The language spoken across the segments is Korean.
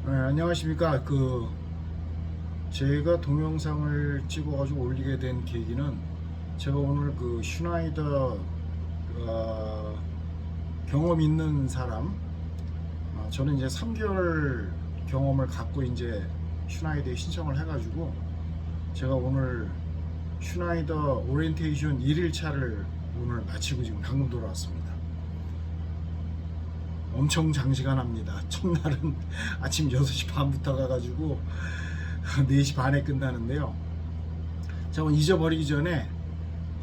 네, 안녕하십니까. 제가 동영상을 찍어가지고 올리게 된 계기는 제가 오늘 슈나이더 경험 있는 사람, 저는 이제 3개월 경험을 갖고 이제 슈나이더에 신청을 해가지고 제가 오늘 슈나이더 오리엔테이션 1일차를 오늘 마치고 지금 방금 돌아왔습니다. 엄청 장시간 합니다. 첫날은 아침 6시 반부터 가가지고 4시 반에 끝나는데요. 저는 잊어버리기 전에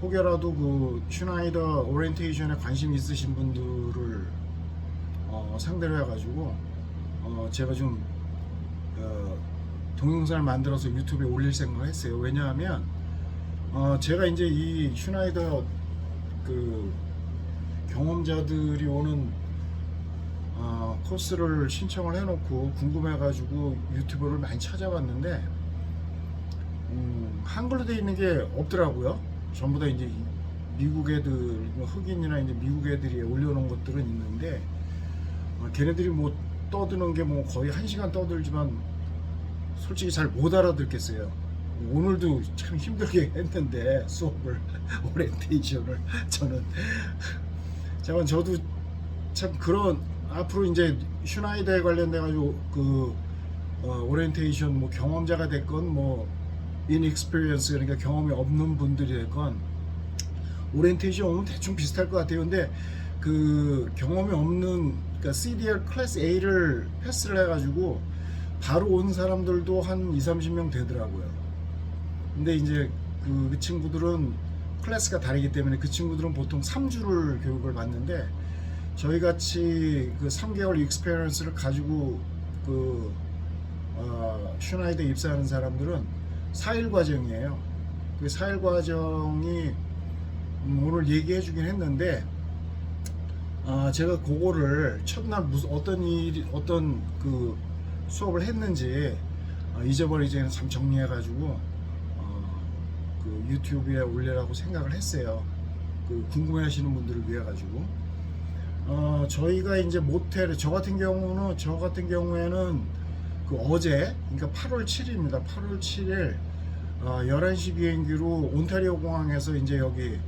혹여라도 슈나이더 오리엔테이션에 관심 있으신 분들을 상대로 해가지고 제가 좀 동영상을 만들어서 유튜브에 올릴 생각을 했어요. 왜냐하면 제가 이제 이 슈나이더 경험자들이 오는 코스를 신청을 해놓고 궁금해가지고 유튜브를 많이 찾아봤는데 한글로 되어 있는 게 없더라고요. 전부 다 이제 미국 애들, 흑인이나 이제 미국 애들이 올려놓은 것들은 있는데 걔네들이 뭐 떠드는 게 뭐 거의 1시간 떠들지만 솔직히 잘 못 알아듣겠어요. 오늘도 참 힘들게 했는데 수업을 오리엔테이션을 저도 참 그런 앞으로 이제 슈나이더에 관련돼 가지고 오리엔테이션 뭐 경험자가 됐건 뭐 인익스피리언스 그러니까 경험이 없는 분들이 됐건 오리엔테이션 오면 대충 비슷할 것 같아요. 근데 경험이 없는 그러니까 CDR 클래스 A를 패스를 해가지고 바로 온 사람들도 한 20-30명 되더라고요. 근데 이제 그 친구들은 클래스가 다르기 때문에 그 친구들은 보통 3주를 교육을 받는데 저희 같이 3개월 익스페리언스를 가지고 슈나이더 입사하는 사람들은 4일 과정이에요. 그 4일 과정이 오늘 얘기해 주긴 했는데 제가 그거를 첫날 어떤 수업을 했는지 잊어버리기 전에 참 정리해 가지고 유튜브에 올리라고 생각을 했어요. 궁금해 하시는 분들을 위해 가지고 저희가 이제 모텔 저 같은 경우에는 어제 그러니까 8월 7일입니다. 8월 7일 11시 비행기로 온타리오 공항에서 이제 여기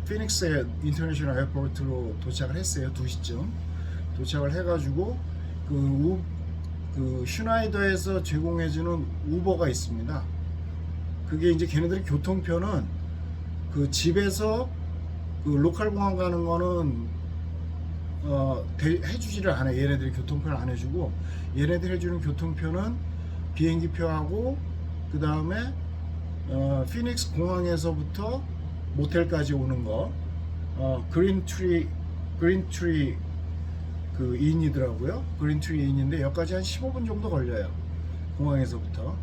피닉스 인터내셔널 에어포트로 도착을 했어요. 2시쯤 도착을 해가지고 슈나이더에서 제공해주는 우버가 있습니다. 그게 이제 걔네들이 교통편은 집에서 로컬 공항 가는 거는 해주지를 않아요. 얘네들이 교통편을 안 해주고 얘네들이 해주는 교통편은 비행기표하고 그 다음에 피닉스 공항에서부터 모텔까지 오는 거 그린트리 인이더라고요. 그린트리 인인데 여기까지 한 15분 정도 걸려요. 공항에서부터.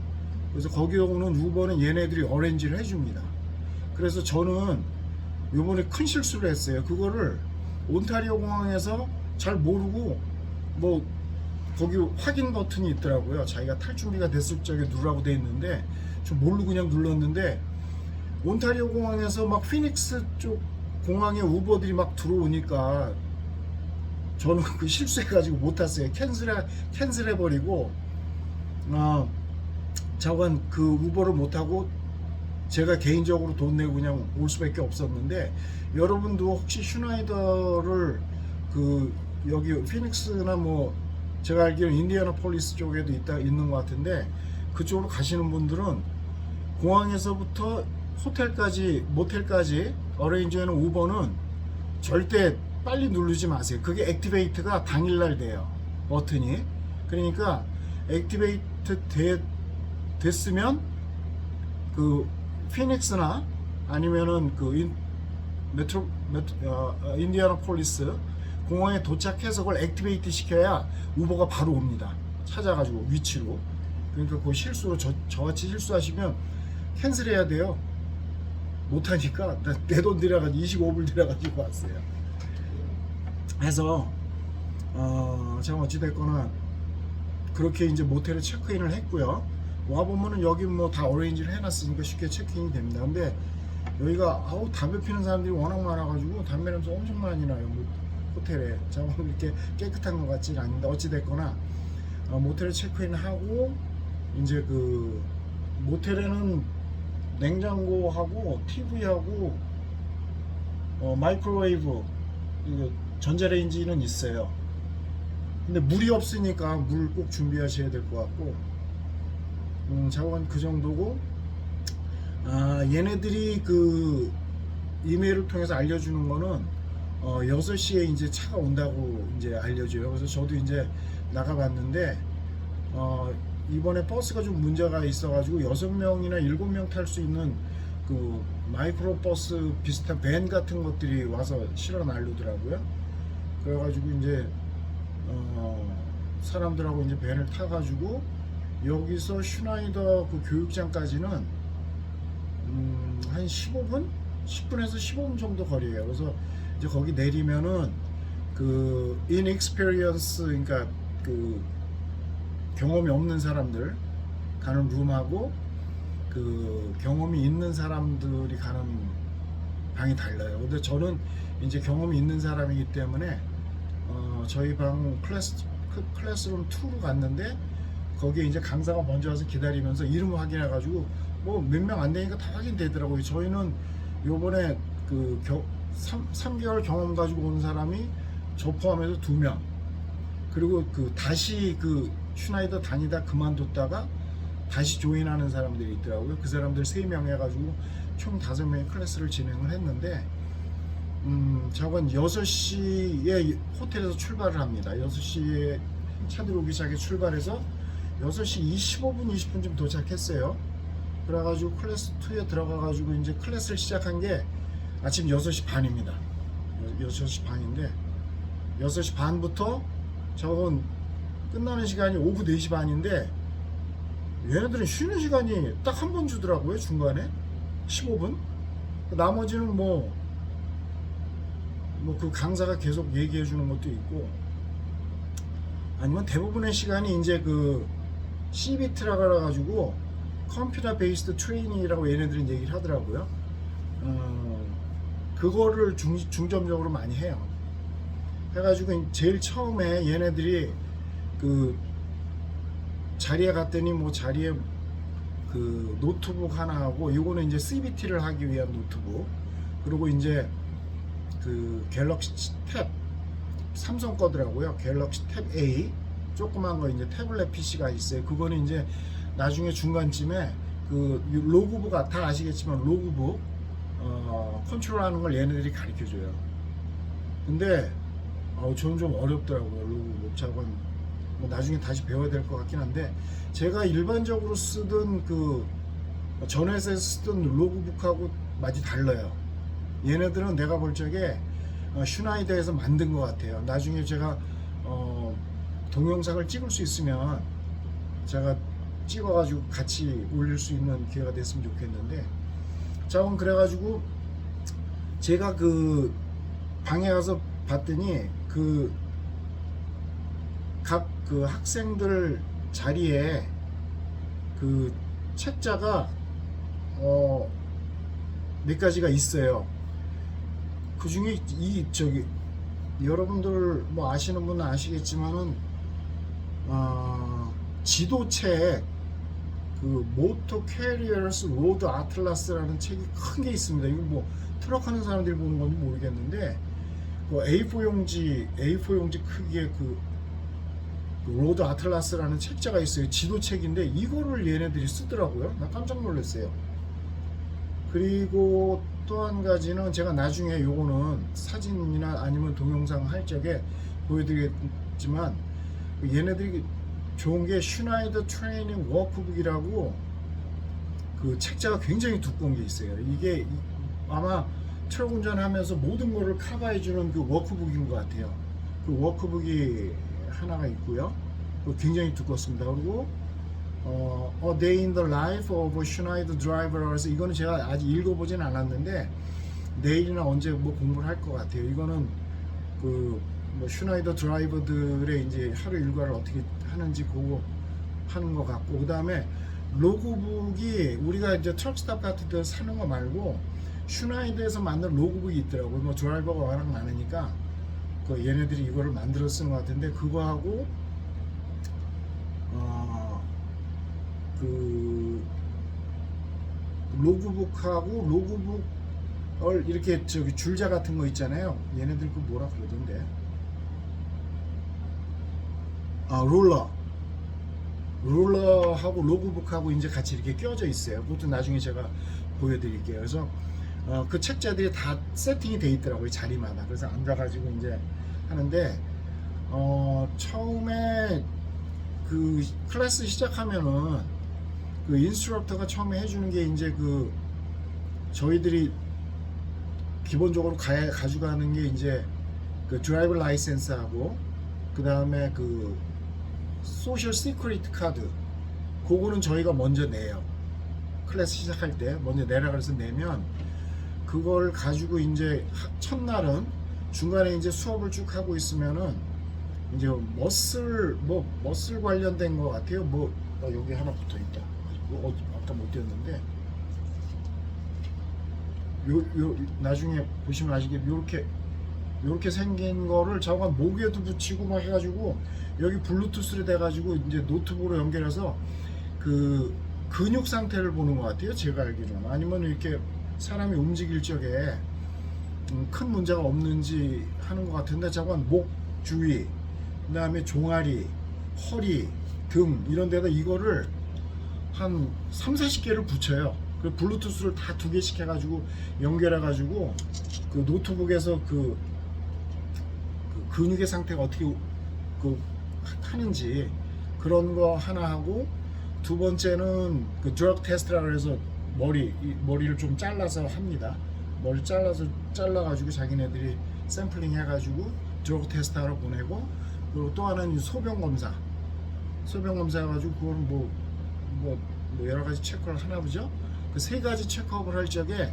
그래서 거기 오는 우버는 얘네들이 어레인지를 해줍니다. 그래서 저는 요번에 큰 실수를 했어요. 그거를 온타리오 공항에서 잘 모르고 뭐 거기 확인 버튼이 있더라고요. 자기가 탈 준비가 됐을 적에 누르라고 돼 있는데 좀 모르고 그냥 눌렀는데 온타리오 공항에서 막 피닉스 쪽 공항에 우버들이 막 들어오니까 저는 실수해가지고 못 탔어요. 캔슬해버리고 자관 우버를 못 타고 제가 개인적으로 돈 내고 그냥 올 수밖에 없었는데 여러분도 혹시 슈나이더를 여기 피닉스나 뭐 제가 알기로는 인디애나폴리스 쪽에도 있는 것 같은데 그쪽으로 가시는 분들은 공항에서부터 모텔까지 어레인지하는 우버는 절대 빨리 누르지 마세요. 그게 액티베이트가 당일날 돼요. 버튼이. 그러니까 액티베이트 됐으면 피닉스나 아니면은 인디애나폴리스 공항에 도착해서 그걸 액티베이트 시켜야 우버가 바로 옵니다. 찾아가지고 위치로. 그러니까 그 실수로 저같이 실수하시면 캔슬해야 돼요. 못하니까 내 돈 들여가지고 25불 들여가지고 왔어요. 해서 제가 어찌됐거나 그렇게 이제 모텔에 체크인을 했고요. 와보면은 여기 뭐 다 어레인지를 해놨으니까 쉽게 체크인이 됩니다. 근데 여기가 담배 피는 사람들이 워낙 많아가지고 담배 냄새 엄청 많이 나요. 뭐 호텔에. 자, 이렇게 깨끗한 것 같지는 않은데 어찌됐거나 모텔에 체크인하고 이제 그 모텔에는 냉장고하고 TV하고 마이크로웨이브 이거 전자레인지는 있어요. 근데 물이 없으니까 물 꼭 준비하셔야 될 것 같고 작업은 그 정도고 얘네들이 그 이메일을 통해서 알려주는 거는 6시에 이제 차가 온다고 이제 알려줘요. 그래서 저도 이제 나가봤는데 이번에 버스가 좀 문제가 있어가지고 6명이나 7명 탈 수 있는 그 마이크로 버스 비슷한 밴 같은 것들이 와서 실어 날르더라고요. 그래가지고 이제 사람들하고 이제 밴을 타가지고 여기서 슈나이더 그 교육장까지는 한 15분? 10분에서 15분 정도 거리예요. 그래서 이제 거기 내리면은 그 inexperience, 그러니까 그 경험이 없는 사람들 가는 룸하고 그 경험이 있는 사람들이 가는 방이 달라요. 근데 저는 이제 경험이 있는 사람이기 때문에 저희 방 클래스룸 2로 갔는데 거기에 이제 강사가 먼저 와서 기다리면서 이름 확인해가지고 뭐 몇 명 안 되니까 다 확인되더라고요. 저희는 요번에 그 3개월 경험 가지고 온 사람이 저 포함해서 2명, 그리고 그 다시 그 슈나이더 다니다 그만뒀다가 다시 조인하는 사람들이 있더라고요. 그 사람들 3명 해가지고 총 5명의 클래스를 진행을 했는데 저건 6시에 호텔에서 출발을 합니다. 6시에 차들 오기 시작해 출발해서 6시 25분, 20분쯤 도착했어요. 그래가지고 클래스 2에 들어가가지고 이제 클래스를 시작한 게 아침 6시 반입니다. 6시 반인데 6시 반부터 저건 끝나는 시간이 오후 4시 반인데 얘네들은 쉬는 시간이 딱 한 번 주더라고요. 중간에 15분. 나머지는 뭐 그 강사가 계속 얘기해 주는 것도 있고, 아니면 대부분의 시간이 이제 그 CBT라 그래가지고 컴퓨터 베이스드 트레이닝이라고 얘네들은 얘기를 하더라고요. 그거를 중점적으로 많이 해요. 해가지고 제일 처음에 얘네들이 그 자리에 갔더니 뭐 자리에 그 노트북 하나 하고, 이거는 이제 CBT를 하기 위한 노트북, 그리고 이제 그 갤럭시 탭, 삼성 거더라고요. 갤럭시 탭 A 조그만 거 이제 태블릿 PC가 있어요. 그거는 이제 나중에 중간쯤에 그 로그북, 다 아시겠지만 로그북 컨트롤하는 걸 얘네들이 가르쳐 줘요. 근데 저는 좀 어렵더라고요. 로그북 작업은 뭐 나중에 다시 배워야 될 것 같긴 한데, 제가 일반적으로 쓰던 그 전 회사에서 쓰던 로그북하고 많이 달라요. 얘네들은 내가 볼 적에 슈나이더에서 만든 것 같아요. 나중에 제가 동영상을 찍을 수 있으면 제가 찍어가지고 같이 올릴 수 있는 기회가 됐으면 좋겠는데, 자, 그래가지고 제가 그 방에 가서 봤더니 그 각 그 학생들 자리에 그 책자가 몇 가지가 있어요. 그 중에 저기 여러분들 뭐 아시는 분은 아시겠지만은 지도책, 그 모터 캐리어스 로드 아틀라스라는 책이 큰 게 있습니다. 이거 뭐 트럭 하는 사람들이 보는 건지 모르겠는데, 그 A4용지 크기의 그 로드 아틀라스라는 책자가 있어요. 지도책인데 이거를 얘네들이 쓰더라고요. 나 깜짝 놀랐어요. 그리고 또 한 가지는 제가 나중에 요거는 사진이나 아니면 동영상 할 적에 보여드리겠지만, 얘네들이 좋은 게 슈나이더 트레이닝 워크북이라고 그 책자가 굉장히 두꺼운 게 있어요. 이게 아마 트럭 운전하면서 모든 거를 커버해주는 그 워크북인 것 같아요. 그 워크북이 하나가 있고요. 굉장히 두껍습니다. 그리고 A Day in the Life of a Schneider Driver, 그래서 이거는 제가 아직 읽어보진 않았는데 내일이나 언제 뭐 공부를 할 것 같아요. 이거는 그 뭐 슈나이더 드라이버들의 이제 하루 일과를 어떻게 하는지 그거 하는 것 같고, 그 다음에 로그북이 우리가 이제 트럭스탑 같은 데 사는 거 말고 슈나이더에서 만든 로그북이 있더라고요. 뭐 드라이버가 워낙 많으니까 그 얘네들이 이거를 만들어 쓰는 것 같은데, 그거하고 그 로그북하고 로그북을 이렇게 저기 줄자 같은 거 있잖아요. 얘네들 그 뭐라 그러던데. 아, 롤러하고 로그북하고 이제 같이 이렇게 껴져 있어요. 그것도 나중에 제가 보여드릴게요. 그래서 그 책자들이 다 세팅이 돼 있더라고요, 자리마다. 그래서 앉아가지고 이제 하는데 처음에 그 클래스 시작하면은 그 인스트럭터가 처음에 해주는 게 이제 그 저희들이 기본적으로 가져가는 게 이제 그 드라이버 라이센스하고 그 다음에 그 소셜 시크릿 카드, 그거는 저희가 먼저 내요. 클래스 시작할 때 먼저 내라 그래서 내면 그걸 가지고 이제 첫날은 중간에 이제 수업을 쭉 하고 있으면은 이제 머슬 관련된 것 같아요. 여기 하나 붙어 있다. 아까 못 띄었는데 나중에 보시면 아시게 요렇게 생긴 거를 저가 목에도 붙이고 막 해가지고 여기 블루투스로 돼가지고 이제 노트북으로 연결해서 그 근육 상태를 보는 것 같아요. 제가 알기로는. 아니면 이렇게 사람이 움직일 적에 큰 문제가 없는지 하는 것 같은데, 저건 목 주위, 그 다음에 종아리, 허리, 등 이런 데다 이거를 한 30-40개를 붙여요. 그 블루투스를 다 2개씩 해가지고 연결해가지고 그 노트북에서 그 근육의 상태가 어떻게 하는지 그런 거 하나 하고, 두 번째는 그 드럭 테스트라고 해서 머리를 좀 잘라서 합니다. 머리 잘라가지고 자기네들이 샘플링 해가지고 드럭 테스트 하러 보내고, 그리고 또 하나는 소변 검사 해가지고 그걸 뭐 여러 가지 체크를 하나 보죠. 그 3가지 체크업을 할 적에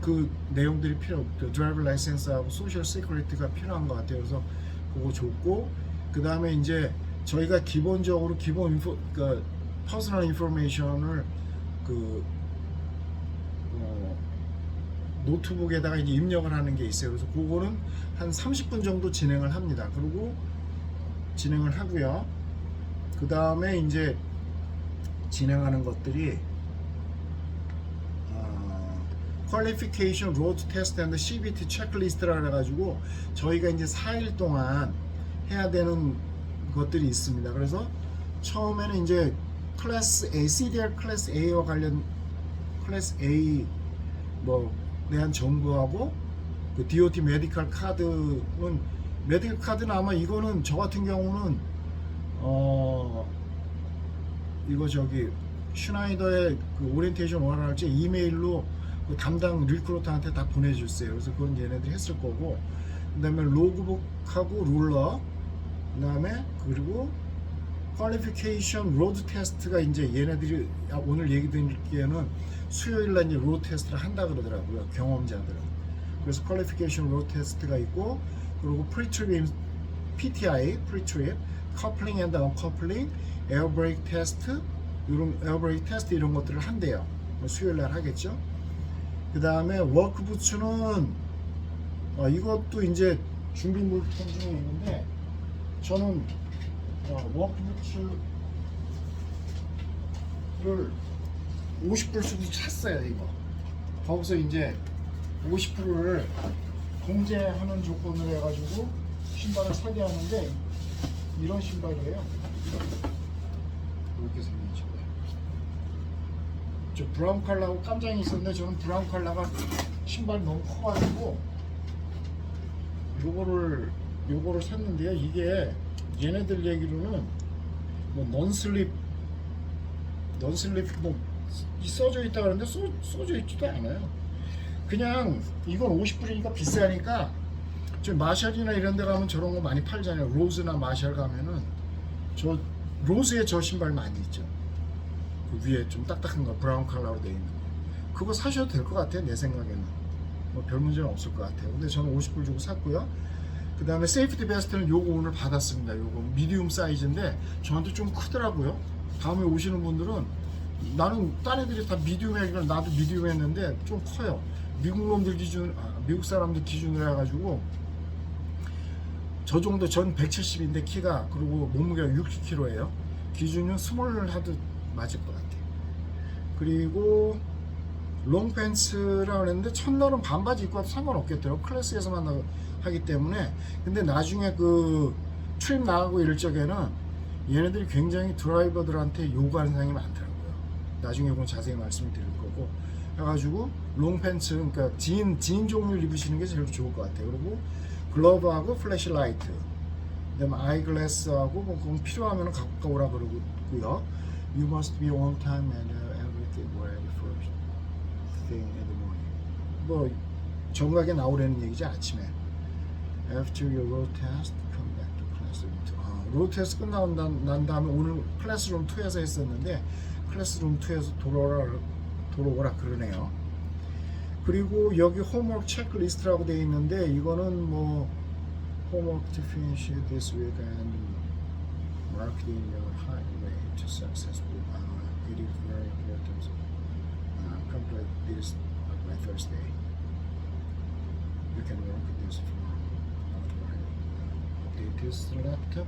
그 내용들이 드라이버 라이센스하고 소셜 시크릿가 필요한 것 같아요. 그래서 그거 줬고, 그 다음에 이제 저희가 기본적으로 그 퍼스널 인포메이션을 그 노트북에다가 이제 입력을 하는 게 있어요. 그래서 그거는 한 30분 정도 진행을 합니다. 그리고 진행을 하고요. 그 다음에 이제 진행하는 것들이 Qualification Road Test and CBT Checklist라 해가지고 저희가 이제 4일 동안 해야 되는 것들이 있습니다. 그래서 처음에는 이제 클래스 A, CDR 클래스 A와 관련 클래스 A 대한 정보하고 그 DOT 메디컬 카드는 아마 이거는 저 같은 경우는 이거 저기 슈나이더의 그 오리엔테이션 원할 때 이메일로 그 담당 리크루터한테 다 보내줬어요. 그래서 그건 얘네들이 했을 거고, 그 다음에 로그북하고 룰러, 그 다음에 그리고 퀄리피케이션 로드 테스트가 이제 얘네들이 오늘 얘기 드릴게는 수요일날 이제 로드 테스트를 한다 그러더라고요, 경험자들은. 그래서 퀄리피케이션 로드 테스트가 있고, 그리고 프리트립 PTI, 프리트립, 커플링 앤드 언커플링, 에어브레이크 테스트, 이런 것들을 한대요. 수요일날 하겠죠. 그 다음에 워크부츠는 이것도 이제 준비 물품 중에 있는데, 저는 워크부츠를 50불 쓰고 샀어요. 이거 거기서 이제 50불을 공제하는 조건으로 해가지고 신발을 사게 하는데, 이런 신발이에요. 이렇게 생긴 신발. 저 브라운 컬러하고 깜장이 있었는데, 저는 브라운 컬러가 신발이 너무 커가지고 요거를 샀는데요. 이게 얘네들 얘기로는 논슬립 써져 있다 그러는데 써져 있지도 않아요. 그냥 이건 50불이니까 비싸니까, 저 마샬이나 이런 데 가면 저런 거 많이 팔잖아요. 로즈나 마샬 가면은 저 로즈에 저 신발 많이 있죠. 그 위에 좀 딱딱한 거 브라운 컬러로 되어 있는 거, 그거 사셔도 될 것 같아요. 내 생각에는 별 문제는 없을 것 같아요. 근데 저는 50불 주고 샀고요. 그 다음에 세이프티 베스트는 요거 오늘 받았습니다. 요거 미디움 사이즈인데 저한테 좀 크더라고요. 다음에 오시는 분들은, 나는 딴 애들이 다 미디움 해기를 나도 미디움 했는데 좀 커요. 미국 사람들 기준으로 해가지고 저 정도, 전 170인데 키가, 그리고 몸무게가 60kg예요. 기준은 스몰 하드 맞을 것 같아. 그리고 롱팬츠라고 했는데 첫날은 반바지 입고 와도 상관없겠더라고. 클래스에서만 하기 때문에. 근데 나중에 그 트립 나가고 이럴 적에는 얘네들이 굉장히 드라이버들한테 요구하는 사항이 많더라고요. 나중에 그건 자세히 말씀을 드릴 거고. 해가지고 롱팬츠, 그러니까 진 종류를 입으시는 게 제일 좋을 것 같아요. 그리고 글러브하고 플래시라이트, 그다음에 아이글래스하고 뭐 그건 필요하면 갖고 오라 그러고요. You must be on time and everything ready for thing in the morning. 뭐 정각에 나오라는 얘기지, 아침에. After your road test, come back to classroom 2. 로드 테스트 끝나고 난 다음에 오늘 클래스룸 2에서 했었는데 클래스룸 2에서 돌아오라 그러네요. 그리고 여기 홈워크 체크리스트라고 되어 있는데 이거는 뭐 homework to finish this week and mark it in your highway to successful. It is very important. Complete this by Thursday. You can work with this from update this laptop.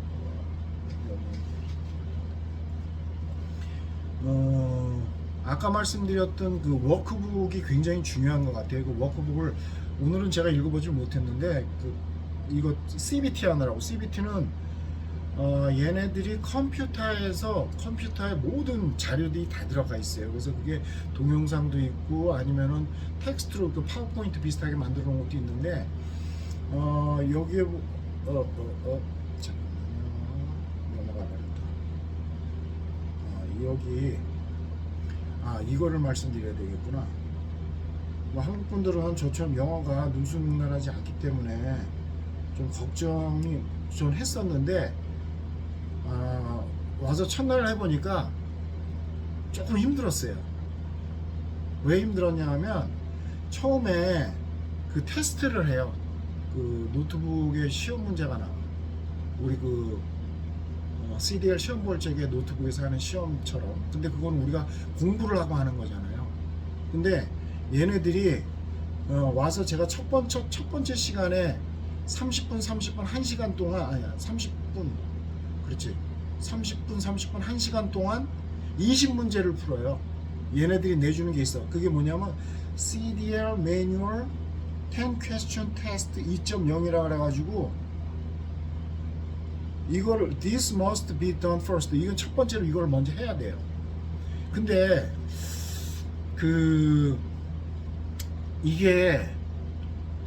아까 말씀드렸던 그 워크북이 굉장히 중요한 것 같아요. 그 워크북을 오늘은 제가 읽어보질 못했는데 이거 CBT 하느라고. CBT는 얘네들이 컴퓨터에 모든 자료들이 다 들어가 있어요. 그래서 그게 동영상도 있고 아니면은 텍스트로 그 파워포인트 비슷하게 만들어 놓은 것도 있는데 여기에 잠깐만요. 넘어가 버렸다. 여기 이거를 말씀드려야 되겠구나. 뭐 한국 분들은 저처럼 영어가 능수능란하지 않기 때문에 좀 걱정이 좀 했었는데 와서 첫날 해보니까 조금 힘들었어요. 왜 힘들었냐 하면 처음에 그 테스트를 해요. 그 노트북에 시험 문제가 나와. 우리 그 CDL 시험 볼 적에 노트북에서 하는 시험처럼. 근데 그건 우리가 공부를 하고 하는 거잖아요. 근데 얘네들이 와서 제가 첫 번째 시간에 30분 1시간 동안 30분 그렇지 30분 1시간 동안 20문제를 풀어요. 얘네들이 내주는 게 있어. 그게 뭐냐면 CDL 매뉴얼 10 question test 2.0이라 그래가지고 이거를 this must be done first. 이건 첫 번째로 이걸 먼저 해야 돼요. 근데 이게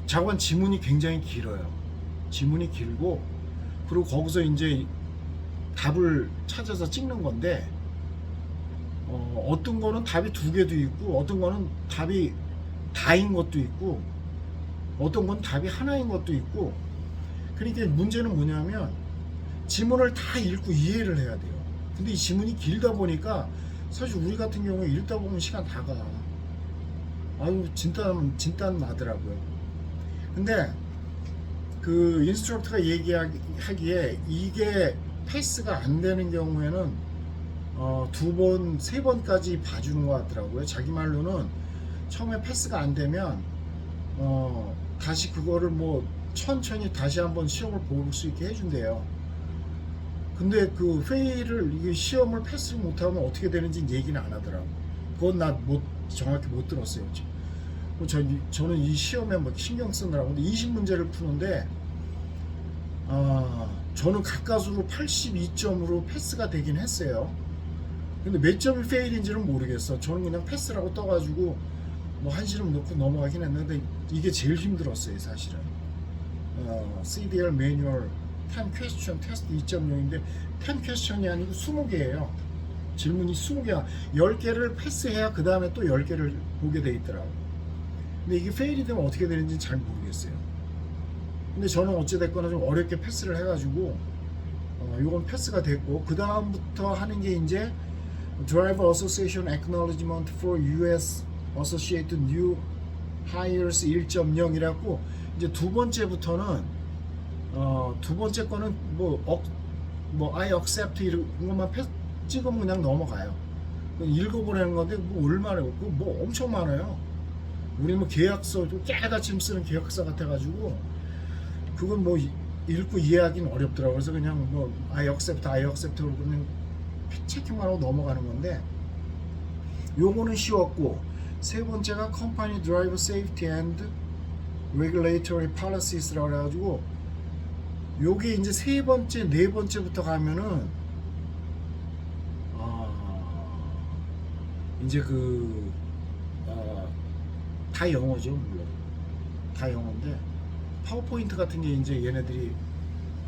작원 지문이 굉장히 길어요. 지문이 길고 그리고 거기서 이제 답을 찾아서 찍는 건데 어떤 거는 답이 2개도 있고 어떤 거는 답이 다인 것도 있고 어떤 건 답이 하나인 것도 있고. 그러니까 문제는 뭐냐면 지문을 다 읽고 이해를 해야 돼요. 근데 이 지문이 길다 보니까 사실 우리 같은 경우에 읽다 보면 시간 다 가. 아유 진땀 나더라고요. 근데 그 인스트럭터가 얘기하기에 이게 패스가 안 되는 경우에는 2번, 3번까지 봐주는 것 같더라고요. 자기 말로는 처음에 패스가 안 되면 다시 그거를 뭐 천천히 다시 한번 시험을 볼 수 있게 해준대요. 근데 그 이게 시험을 패스를 못하면 어떻게 되는지 얘기는 안 하더라고. 그건 정확히 못 들었어요. 저는 이 시험에 뭐 신경 쓰느라고. 근데 20문제를 푸는데 저는 가까스로 82점으로 패스가 되긴 했어요. 근데 몇 점이 페일인지는 모르겠어. 저는 그냥 패스라고 떠가지고 뭐 한시름 넣고 넘어가긴 했는데 이게 제일 힘들었어요, 사실은. CDL 매뉴얼 10 question 테스트 2.0인데 10 question이 아니고 20개예요. 질문이 20개야. 10개를 패스해야 그 다음에 또 10개를 보게 돼 있더라고. 근데 이게 페일이 되면 어떻게 되는지 잘 모르겠어요. 근데 저는 어찌됐거나 좀 어렵게 패스를 해가지고 요건 패스가 됐고, 그 다음부터 하는 게 이제 Driver Association Acknowledgement for US Associated New Hires 1.0이라고 이제 두 번째부터는 두 번째 거는 뭐 I accept 이런 것만 찍으면 그냥 넘어가요. 읽어보라는 건데 뭐 얼마나 뭐 엄청 많아요. 우리 뭐 계약서 좀 깨닫이 쓰는 계약서 같아가지고 그건 뭐 읽고 이해하기는 어렵더라고요. 그래서 그냥 뭐 I accept 그냥 체크만 하고 넘어가는 건데 요거는 쉬웠고, 세 번째가 Company Driver Safety and Regulatory Polices라고 해가지고 요게 이제 세 번째, 네 번째부터 가면은 이제 다 영어죠. 물론 다 영어인데 파워포인트 같은 게 이제 얘네들이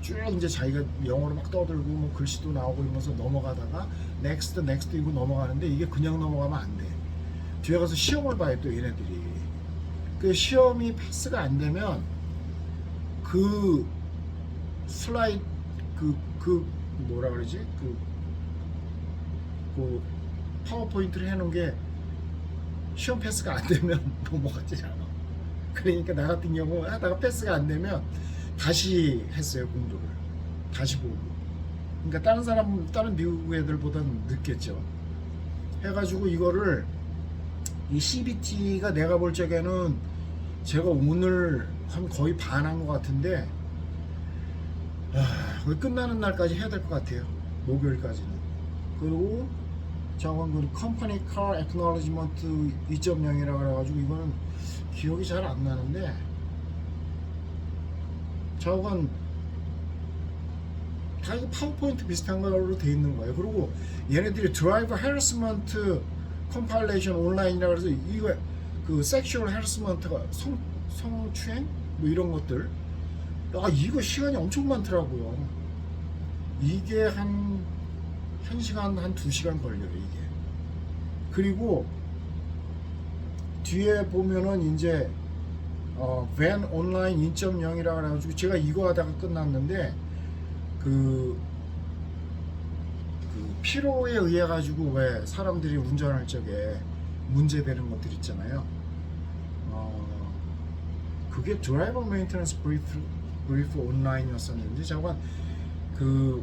쭉 이제 자기가 영어로 막 떠들고 뭐 글씨도 나오고 이러면서 넘어가다가 넥스트 이거 넘어가는데 이게 그냥 넘어가면 안 돼. 뒤에 가서 시험을 봐요 또 얘네들이. 그 시험이 패스가 안 되면 그 슬라이드 뭐라 그러지? 그 파워포인트를 해놓은 게 시험 패스가 안 되면 넘어가지 않아. 그러니까 나 같은 경우 하다가 패스가 안 되면 다시 했어요. 공부를 다시 보고. 그러니까 다른 미국 애들보다는 늦겠죠. 해가지고 이거를 이 CBT가 내가 볼 적에는 제가 오늘 한 거의 반 한 것 같은데 거의 끝나는 날까지 해야 될 것 같아요. 목요일까지는. 그리고 저건 그 컴퍼니 카 액놀리지먼트 2.0이라고 그래가지고 이거는 기억이 잘 안 나는데 저건 다 이거 파워포인트 비슷한 걸로 돼 있는 거예요. 그리고 얘네들이 드라이버 헤러스먼트 컴파일레이션 온라인이라고 해서 이거 그 섹슈얼 헤러스먼트가 성추행 뭐 이런 것들 이거 시간이 엄청 많더라고요. 이게 한 1시간 한 2시간 걸려요 이게. 그리고 뒤에 보면은 이제 밴 온라인 2.0이라고 해가지고 제가 이거 하다가 끝났는데 그 피로에 의해 가지고 왜 사람들이 운전할 적에 문제되는 것들 있잖아요. 그게 드라이버 메인테넌스 브리프 온라인이었었는데 잠깐 그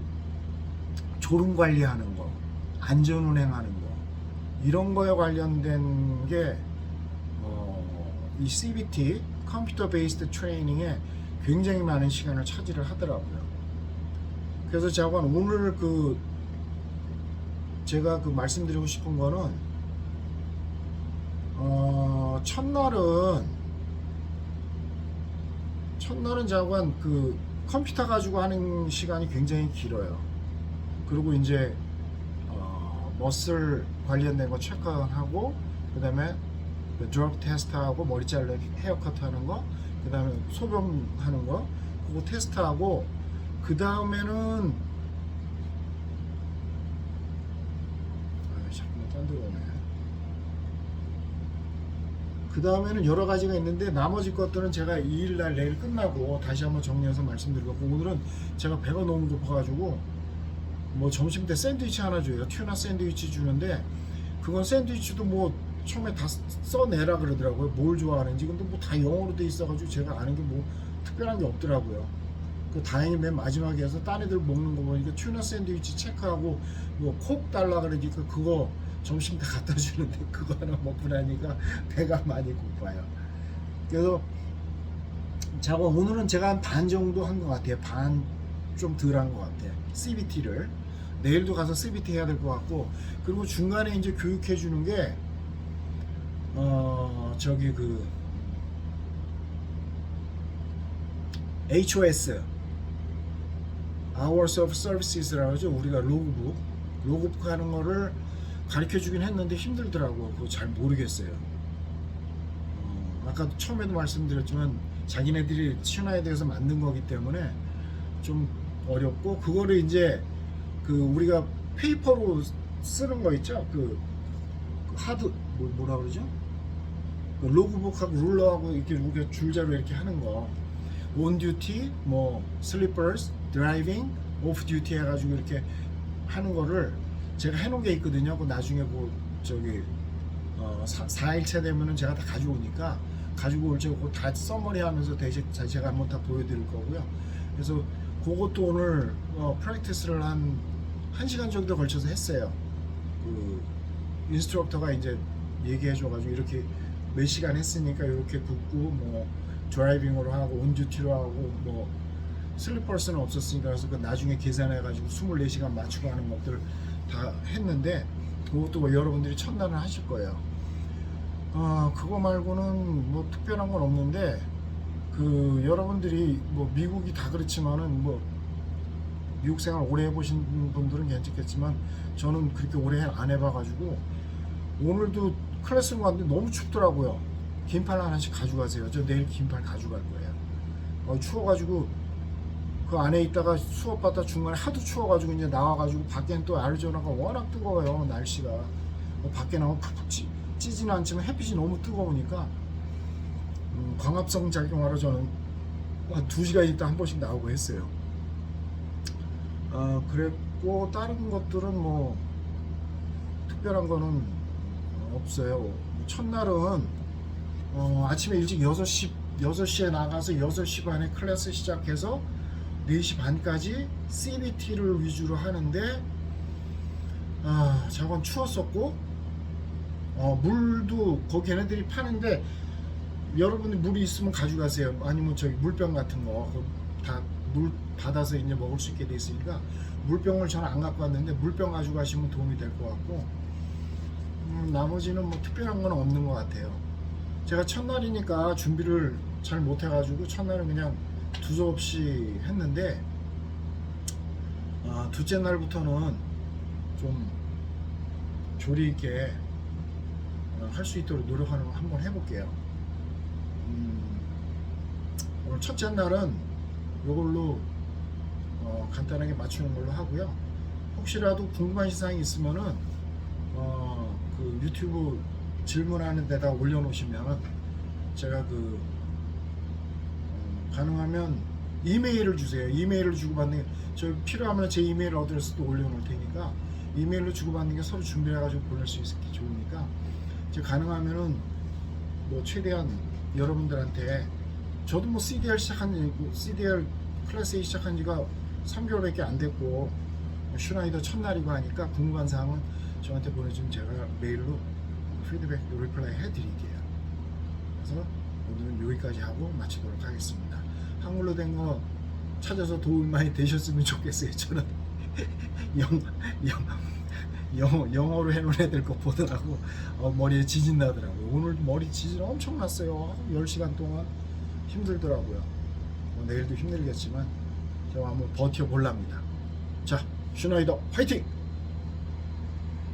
졸음 관리하는 거, 안전 운행하는 거 이런 거에 관련된 게 이 CBT 컴퓨터 베이스드 트레이닝에 굉장히 많은 시간을 차지를 하더라고요. 그래서 잠깐 오늘 제가 말씀드리고 싶은 거는 첫날은 잠깐 컴퓨터 가지고 하는 시간이 굉장히 길어요. 그리고 이제 머슬 관련된 거 체크하고 그다음에 드러그 테스트하고 머리 자르기 헤어컷 하는 거 그다음에 소변하는 거 그거 테스트하고 그 다음에는 잠깐만 딴 데 오네. 그 다음에는 여러 가지가 있는데 나머지 것들은 제가 2일날 내일 끝나고 다시 한번 정리해서 말씀드리고 오늘은 제가 배가 너무 고파가지고 뭐 점심 때 샌드위치 하나 줘요. 튜나 샌드위치 주는데 그건 샌드위치도 뭐 처음에 다 써내라 그러더라고요. 뭘 좋아하는지. 근데 뭐 다 영어로 돼 있어가지고 제가 아는 게 뭐 특별한 게 없더라고요. 다행히 맨 마지막에 해서 딴 애들 먹는 거 보니까 튜나 샌드위치 체크하고 뭐 콕 달라 그러니까 그거 점심 때 갖다 주는데 그거 하나 먹고 나니까 배가 많이 고파요. 그래서 오늘은 제가 한 반 정도 한 것 같아요. 반 좀 덜 한 것 같아요. CBT를 내일도 가서 CBT 해야 될 것 같고 그리고 중간에 이제 교육해 주는 게 HOS Hours of Services라고 하죠. 우리가 로그북 하는 거를 가르쳐 주긴 했는데 힘들더라고. 그거 잘 모르겠어요. 아까 처음에도 말씀드렸지만 자기네들이 튜나에 대해서 만든 거기 때문에 좀 어렵고 그거를 이제 우리가 페이퍼로 쓰는 거 있죠. 하드 뭐라 그러죠? 로그북하고 룰러하고 이렇게 우리가 줄자로 이렇게 하는 거. 온 듀티, 뭐 슬리퍼스, 드라이빙, 오프 듀티 해가지고 이렇게 하는 거를 제가 해놓은 게 있거든요. 나중에 4일차 되면은 제가 다 가져오니까 가지고 올 적에 다 서머리 하면서 제가 한번 다 보여드릴 거고요. 그래서 그것도 오늘 프랙티스를 한 1시간 정도 걸쳐서 했어요. 인스트럭터가 이제 얘기해줘가지고 이렇게 몇 시간 했으니까 이렇게 굽고 뭐 드라이빙으로 하고 온듀티로 하고 뭐 슬리퍼스는 없었으니까 그래서 나중에 계산해가지고 24시간 맞추고 하는 것들 다 했는데 그것도 뭐 여러분들이 첫날은 하실 거예요. 그거 말고는 뭐 특별한 건 없는데, 그 여러분들이 뭐 미국이 다 그렇지만은 뭐 미국 생활 오래 해보신 분들은 괜찮겠지만 저는 그렇게 오래 안 해봐가지고 오늘도 클래스 갔는데 너무 춥더라고요. 긴팔 하나씩 가져가세요. 저 내일 긴팔 가져갈 거예요. 추워가지고 그 안에 있다가 수업받다 중간에 하도 추워가지고 이제 나와가지고 밖에는 또 애리조나가 워낙 뜨거워요. 날씨가 밖에 나오면 푹푹 찌지는 않지만 햇빛이 너무 뜨거우니까 광합성 작용하러 저는 한 2시간 있다 한 번씩 나오고 했어요. 그랬고 다른 것들은 뭐 특별한 거는 없어요. 첫날은 아침에 일찍 6시에 나가서 6시 반에 클래스 시작해서 4시 반까지 CBT를 위주로 하는데 저건 추웠었고 물도 거기 걔네들이 파는데 여러분이 물이 있으면 가져가세요. 아니면 저기 물병 같은 거 다 물 받아서 이제 먹을 수 있게 돼 있으니까 물병을 저는 안 갖고 왔는데 물병 가져가시면 도움이 될 것 같고 나머지는 뭐 특별한 건 없는 것 같아요. 제가 첫날이니까 준비를 잘 못해가지고 첫날은 그냥 두서없이 했는데 둘째 날부터는 좀 조리 있게 할 수 있도록 노력하는 거 한번 해볼게요. 오늘 첫째 날은 이걸로 간단하게 맞추는 걸로 하고요. 혹시라도 궁금한 사항이 있으면은 그 유튜브 질문하는 데다 올려놓으시면 제가 가능하면 이메일을 주세요. 이메일을 주고받는 게 저 필요하면 제 이메일 어드레스도 올려놓을 테니까 이메일로 주고받는 게 서로 준비해가지고 보낼 수 있기 좋으니까 제가 가능하면은 뭐 최대한 여러분들한테 저도 뭐 CDR 클래스 시작한 지가 3개월밖에 안 됐고 슈나이더 첫날이고 하니까 궁금한 사항은 저한테 보내주면 제가 메일로 피드백 리플라이 해드릴게요. 그래서 오늘은 여기까지 하고 마치도록 하겠습니다. 한글로 된 거 찾아서 도움이 많이 되셨으면 좋겠어요. 저는 영어로 해놓은 애들 거 보더라고 머리에 지진 나더라고요. 오늘 머리 지진 엄청 났어요. 10시간 동안 힘들더라고요. 내일도 힘들겠지만 제가 한번 버텨볼랍니다. 자, 슈나이더 화이팅!